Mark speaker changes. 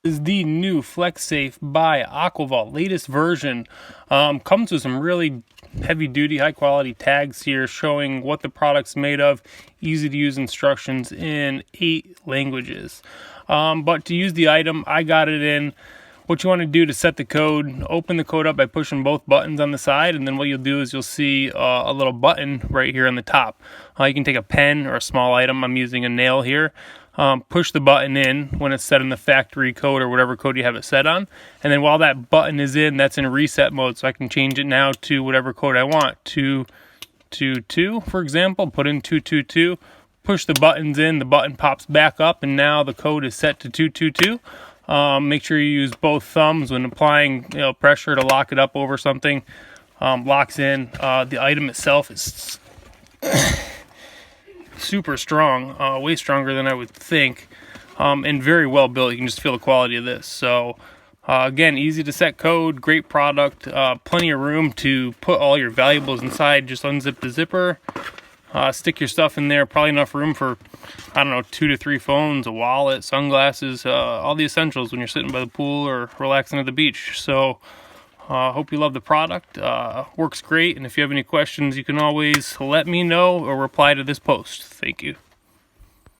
Speaker 1: Is the new FlexSafe by AquaVault, latest version. Comes with some really heavy duty, high quality tags here showing what the product's made of, easy to use instructions in 8 languages. But to use the item, I got it in. What you want to do to set the code, open the code up by pushing both buttons on the side, and then what you'll do is you'll see a little button right here on the top. You can take a pen or a small item. I'm using a nail here. Push the button in when it's set in the factory code or whatever code you have it set on, and then while that button is in, that's in reset mode, so I can change it now to whatever code I want. 222, for example. Put in 222, push the buttons in, the button pops back up, and now the code is set to 222. Make sure you use both thumbs when applying pressure to lock it up over something. Locks in. The item itself is super strong, way stronger than I would think, and very well built. You can just feel the quality of this. So again, easy to set code, great product, plenty of room to put all your valuables inside. Just unzip the zipper, stick your stuff in there. Probably enough room for, I don't know, 2 to 3 phones, a wallet, sunglasses, all the essentials when you're sitting by the pool or relaxing at the beach. So hope you love the product. Works great, and if you have any questions, you can always let me know or reply to this post. Thank you.